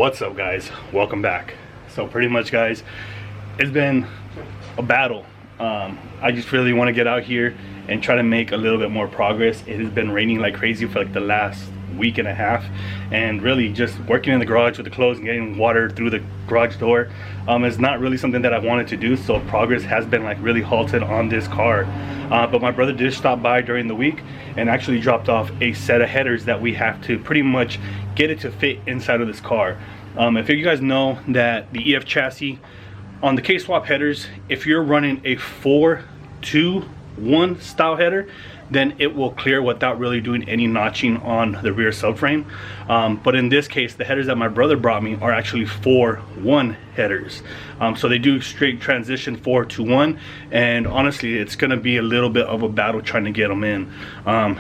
What's up, guys? Welcome back. So pretty much, guys, it's been a battle. I just really want to get out here and try to make a little bit more progress. It has been raining like crazy for like the last week and a half, and really just working in the garage with the clothes and getting water through the garage door is not really something that I wanted to do. So progress has been like really halted on this car, but my brother did stop by during the week and actually dropped off a set of headers that we have to pretty much get it to fit inside of this car. If you guys know that the EF chassis on the K-swap headers, if you're running a 4-2-1 style header, then it will clear without really doing any notching on the rear subframe. But in this case, the headers that my brother brought me are actually 4-1 headers. So they do straight transition 4-1, and honestly, it's gonna be a little bit of a battle trying to get them in.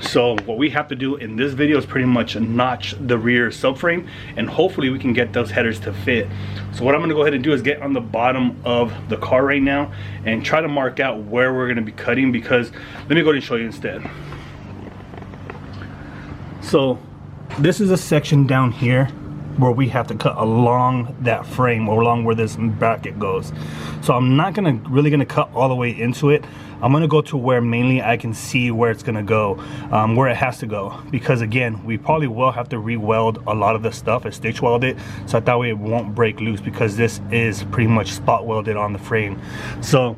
So what we have to do in this video is pretty much notch the rear subframe, and hopefully we can get those headers to fit. So what I'm gonna go ahead and do is get on the bottom of the car right now and try to mark out where we're gonna be cutting, because let me go ahead and show you instead. So this is a section down here where we have to cut along that frame, or along where this bracket goes. So I'm not really gonna cut all the way into it. I'm gonna go to where mainly I can see where it's gonna go, where it has to go, because again, we probably will have to re-weld a lot of the stuff and stitch weld it, so that way it won't break loose, because this is pretty much spot welded on the frame. So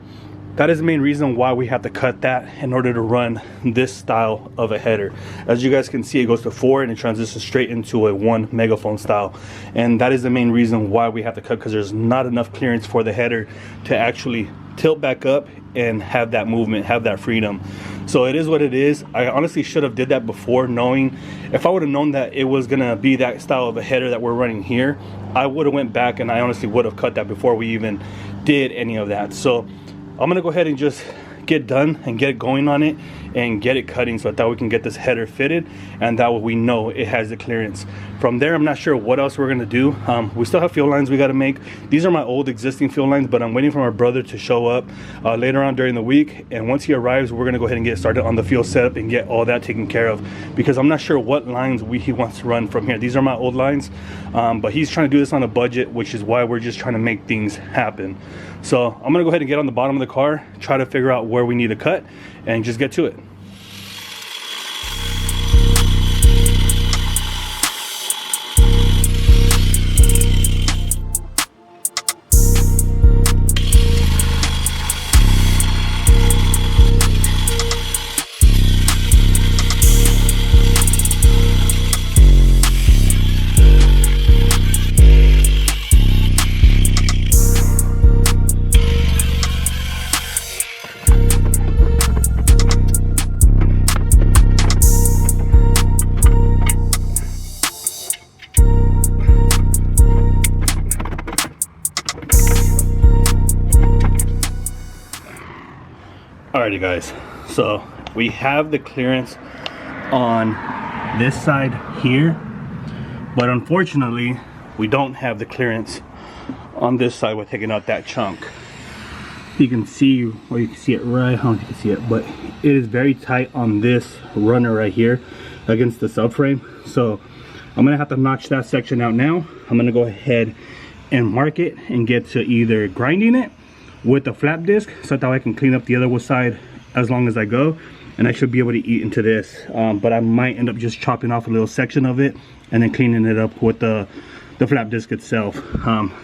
that is the main reason why we have to cut that in order to run this style of a header. As you guys can see, it goes to 4 and it transitions straight into a 1 megaphone style. And that is the main reason why we have to cut, because there's not enough clearance for the header to actually tilt back up and have that movement, have that freedom. So it is what it is. I honestly should have did that before, knowing, if I would have known that it was gonna be that style of a header that we're running here, I would have went back and I honestly would have cut that before we even did any of that. So I'm gonna go ahead and just get done and get going on it and get it cutting, so that we can get this header fitted, and that way we know it has the clearance. From there, I'm not sure what else we're gonna do. We still have fuel lines we gotta make. These are my old existing fuel lines, but I'm waiting for my brother to show up later on during the week, and once he arrives, we're gonna go ahead and get started on the fuel setup and get all that taken care of, because I'm not sure what lines he wants to run from here. These are my old lines, but he's trying to do this on a budget, which is why we're just trying to make things happen. So I'm gonna go ahead and get on the bottom of the car, try to figure out where we need to cut, and just get to it. Alrighty, guys, so we have the clearance on this side here, but unfortunately we don't have the clearance on this side. We're taking out that chunk. You can see, or you can see it right, I don't know if you can see it, but it is very tight on this runner right here against the subframe. So I'm gonna have to notch that section out now. I'm gonna go ahead and mark it and get to either grinding it with the flap disc, so that I can clean up the other side as long as I go, and I should be able to eat into this. But I might end up just chopping off a little section of it and then cleaning it up with the flap disc itself.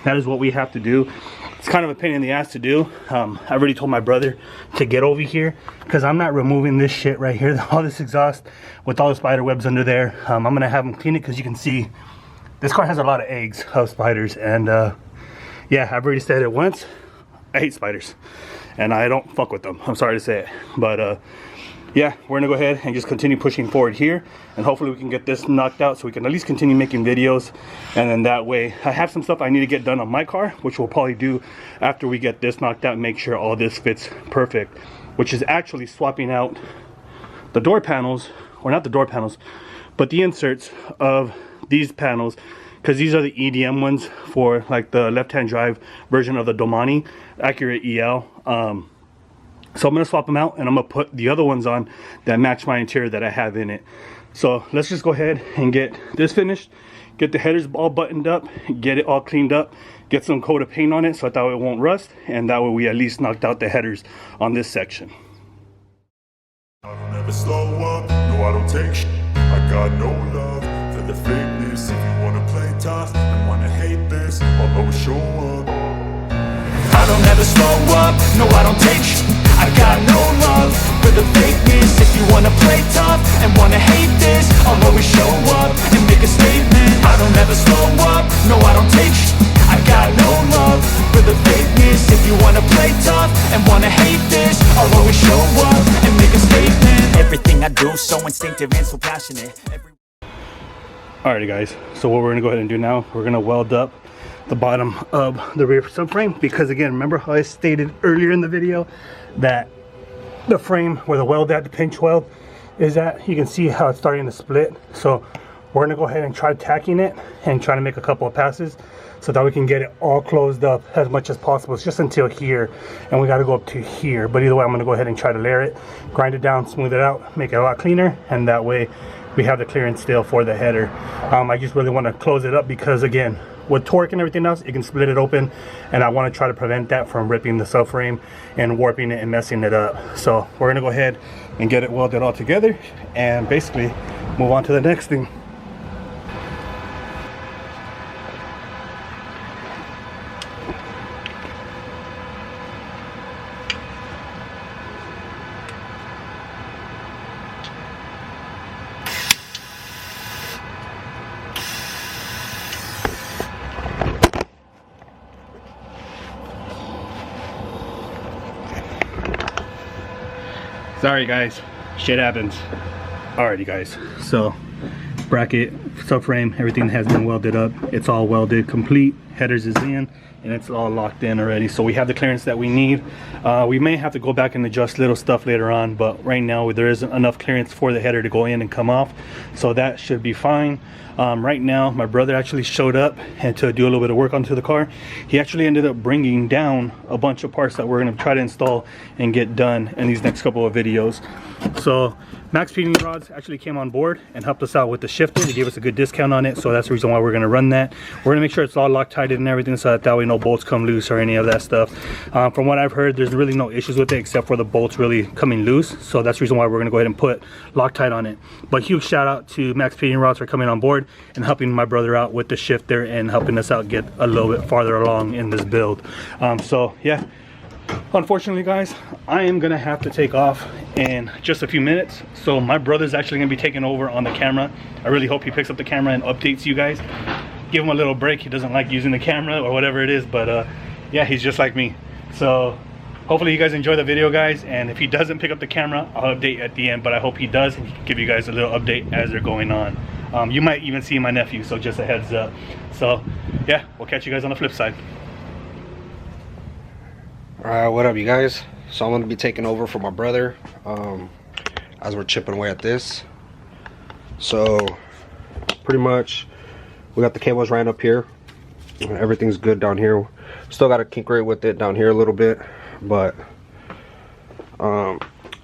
That is what we have to do. It's kind of a pain in the ass to do. I've already told my brother to get over here, because I'm not removing this shit right here, all this exhaust with all the spider webs under there. I'm gonna have him clean it, because you can see this car has a lot of eggs of spiders, and yeah, I've already said it once, I hate spiders and I don't fuck with them. I'm sorry to say it, but yeah, we're gonna go ahead and just continue pushing forward here, and hopefully we can get this knocked out so we can at least continue making videos. And then that way, I have some stuff I need to get done on my car, which we'll probably do after we get this knocked out and make sure all this fits perfect, which is actually swapping out the door panels, or not the door panels, but the inserts of these panels, because these are the EDM ones for like the left-hand drive version of the Domani Accurate EL. So I'm gonna swap them out, and I'm gonna put the other ones on that match my interior that I have in it. So let's just go ahead and get this finished, get the headers all buttoned up, get it all cleaned up, get some coat of paint on it so that way it won't rust, and that way we at least knocked out the headers on this section. I don't ever slow up, no I don't take sh**. I got no love for the fakeness. If you wanna play tough and wanna hate this, I'll always show up. I don't ever slow up, no I don't take sh**. I got no love for the fakeness. If you wanna play tough and wanna hate this, I'll always show up and make a statement. I don't ever slow up, no I don't take sh**. I got no love for the fakeness. If you wanna play tough and wanna hate this, I'll always show up and make a statement. Everything I do so instinctive and so passionate. Alrighty guys, so what we're gonna go ahead and do now, we're gonna weld up the bottom of the rear subframe, because again, remember how I stated earlier in the video that the frame where the weld at, the pinch weld is at, you can see how it's starting to split. So we're gonna go ahead and try tacking it and try to make a couple of passes so that we can get it all closed up as much as possible. It's just until here, and we got to go up to here, but either way I'm going to go ahead and try to layer it, grind it down, smooth it out, make it a lot cleaner, and that way we have the clearance still for the header. I just really want to close it up because again, with torque and everything else, it can split it open, and I want to try to prevent that from ripping the subframe and warping it and messing it up. So we're going to go ahead and get it welded all together and basically move on to the next thing. Sorry guys, shit happens. Alrighty guys, so bracket, subframe, everything has been welded up. It's all welded complete, headers is in, and it's all locked in already. So we have the clearance that we need. We may have to go back and adjust little stuff later on, but right now there isn't enough clearance for the header to go in and come off, so that should be fine. Right now my brother actually showed up and to do a little bit of work onto the car. He actually ended up bringing down a bunch of parts that we're going to try to install and get done in these next couple of videos. So Maxpeedingrods actually came on board and helped us out with the shifter. They gave us a good discount on it, so that's the reason why we're going to run that. We're going to make sure it's all Loctited and everything, so that way no bolts come loose or any of that stuff. From what I've heard, there's really no issues with it except for the bolts really coming loose, so that's the reason why we're going to go ahead and put Loctite on it. But huge shout out to Maxpeedingrods for coming on board and helping my brother out with the shifter and helping us out get a little bit farther along in this build. So yeah, unfortunately guys, I am gonna have to take off in just a few minutes, so my brother's actually gonna be taking over on the camera. I really hope he picks up the camera and updates you guys. Give him a little break. He doesn't like using the camera or whatever it is, but yeah, he's just like me. So hopefully you guys enjoy the video guys, and if he doesn't pick up the camera, I'll update at the end, but I hope he does and he can give you guys a little update as they're going on. You might even see my nephew, so just a heads up. So yeah, we'll catch you guys on the flip side. Alright, what up you guys? So I'm going to be taking over for my brother as we're chipping away at this. So pretty much we got the cables right up here. Everything's good down here. Still got to kink rate with it down here a little bit, but I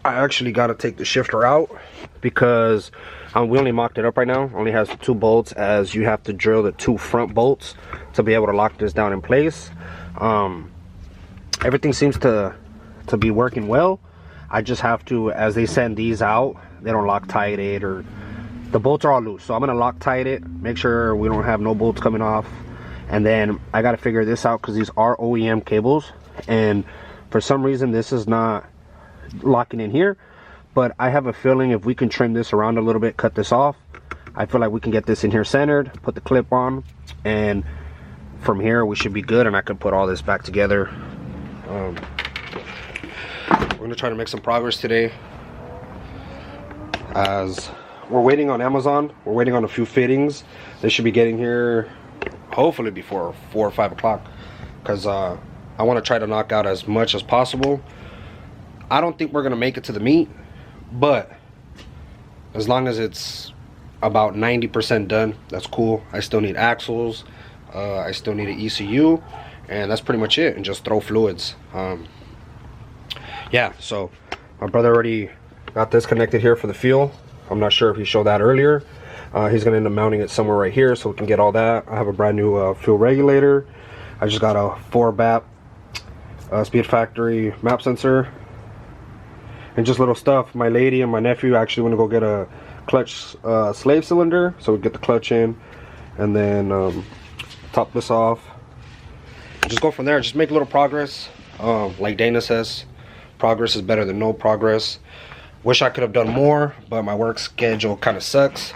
actually got to take the shifter out because we only mocked it up right now. Only has 2 bolts, as you have to drill the 2 front bolts to be able to lock this down in place. Everything seems to be working well. I just have to, as they send these out, they don't Loctite it, or the bolts are all loose, so I'm gonna Loctite it, make sure we don't have no bolts coming off, and then I got to figure this out because these are OEM cables, and for some reason this is not locking in here. But I have a feeling if we can trim this around a little bit, cut this off, I feel like we can get this in here centered, put the clip on, and from here we should be good, and I could put all this back together. We're gonna try to make some progress today, as we're waiting on Amazon. We're waiting on a few fittings. They should be getting here hopefully before 4 or 5 o'clock, because I want to try to knock out as much as possible. I don't think we're gonna make it to the meet, but as long as it's about 90% done, that's cool. I still need axles, I still need an ECU, and that's pretty much it, and just throw fluids. Yeah, so my brother already got this connected here for the fuel. I'm not sure if he showed that earlier. He's gonna end up mounting it somewhere right here so we can get all that. I have a brand new fuel regulator. I just got a 4-BAP Speed Factory map sensor, and just little stuff. My lady and my nephew actually want to go get a clutch slave cylinder, so we get the clutch in, and then top this off. Just go from there. Just make a little progress. Like Dana says, progress is better than no progress. Wish I could have done more, but my work schedule kind of sucks,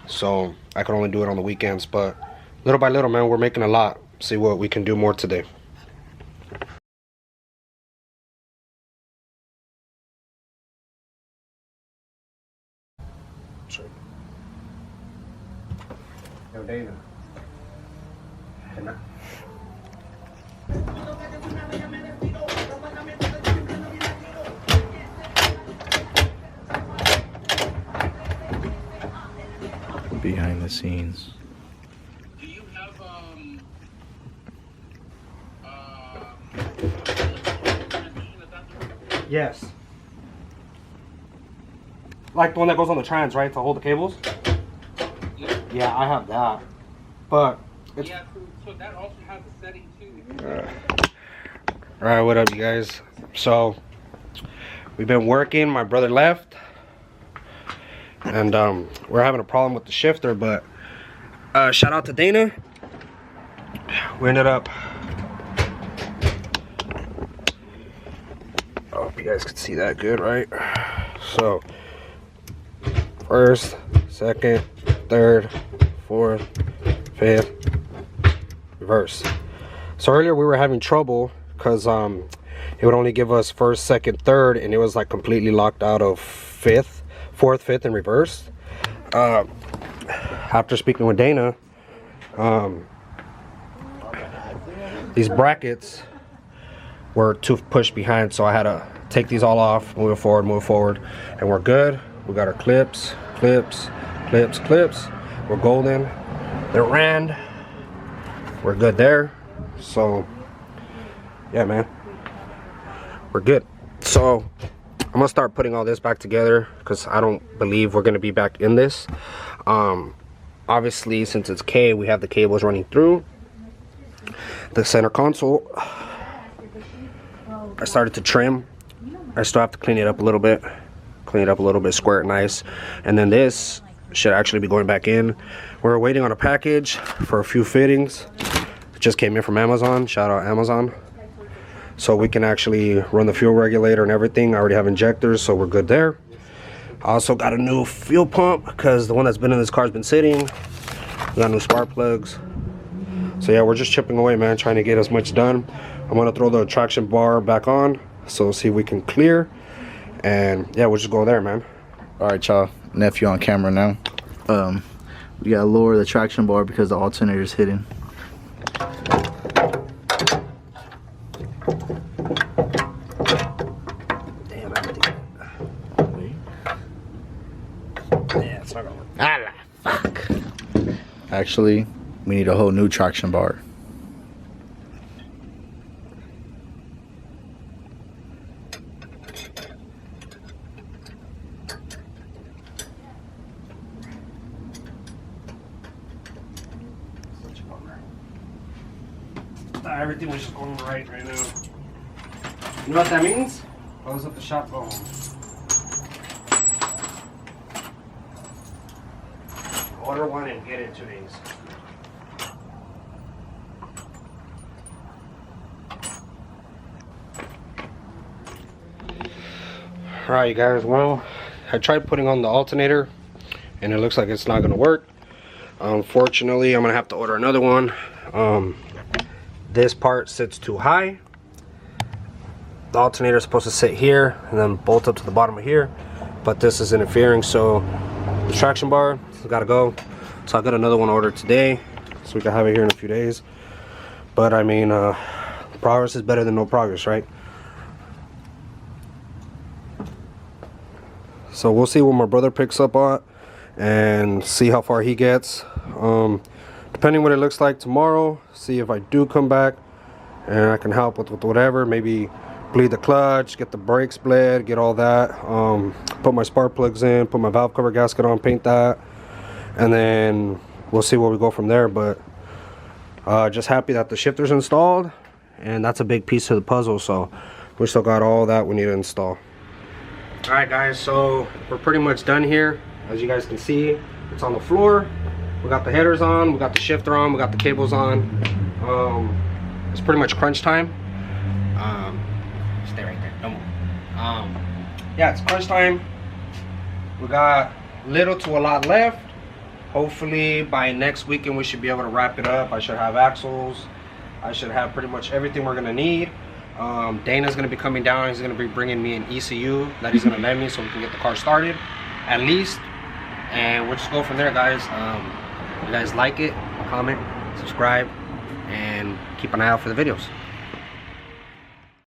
so I can only do it on the weekends. But little by little, man, we're making a lot. See what we can do more today. Yo, Dana. Behind the scenes. Do you have Yes. Like the one that goes on the trans, right? To hold the cables? Yeah, I have that. But it's... Yeah, so that also has a setting too. Alright, what up, you guys? So we've been working. My brother left, and we're having a problem with the shifter, but shout out to Dana. We ended up, I hope you guys can see that good, right? So first, second, third, fourth, fifth, reverse. So earlier we were having trouble because it would only give us first, second, third, and it was like completely locked out of fifth, fourth, fifth, and reverse. After speaking with Dana, these brackets were too pushed behind, so I had to take these all off, move forward, and we're good. We got our clips, clips, clips, clips. We're golden. They're rand. We're good there. So yeah, man, we're good. So I'm gonna start putting all this back together because I don't believe we're gonna be back in this. Obviously, since it's K, we have the cables running through the center console. I started to trim. I still have to clean it up a little bit, square it nice, and then this should actually be going back in. We're waiting on a package for a few fittings. It just came in from Amazon. Shout out Amazon. So we can actually run the fuel regulator and everything. I already have injectors, so we're good there. I also got a new fuel pump because the one that's been in this car has been sitting. We got new spark plugs. So yeah, we're just chipping away, man, trying to get as much done. I'm gonna throw the traction bar back on, so see if we can clear. And yeah, we'll just go there, man. All right, y'all. Nephew on camera now. We gotta lower the traction bar because the alternator is hidden. Damn, I think. Yeah, it's not gonna work. Ah, fuck. Actually, we need a whole new traction bar. Everything was just going right now. You know what that means? Close up the shop phone. Order one and get it in 2 days. Alright, you guys, well, I tried putting on the alternator and it looks like it's not gonna work. Unfortunately, I'm gonna have to order another one. This part sits too high. The alternator is supposed to sit here and then bolt up to the bottom of here, but this is interfering, so the traction bar has got to go. So I got another one ordered today, so we can have it here in a few days. But I mean, progress is better than no progress, right? So we'll see what my brother picks up on and see how far he gets. Depending what it looks like tomorrow, see if I do come back and I can help with whatever. Maybe bleed the clutch, get the brake split, get all that, put my spark plugs in, put my valve cover gasket on, paint that, and then we'll see where we go from there. But just happy that the shifter's installed, and that's a big piece of the puzzle. So we still got all that we need to install. All right guys, so we're pretty much done here. As you guys can see, it's on the floor. We got the headers on, we got the shifter on, we got the cables on. It's pretty much crunch time. Stay right there, don't move. Yeah, it's crunch time. We got little to a lot left. Hopefully by next weekend we should be able to wrap it up. I should have axles. I should have pretty much everything we're gonna need. Dana's gonna be coming down. He's gonna be bringing me an ECU that he's gonna lend me so we can get the car started at least, and we'll just go from there, guys. If you guys like it, comment, subscribe, and keep an eye out for the videos.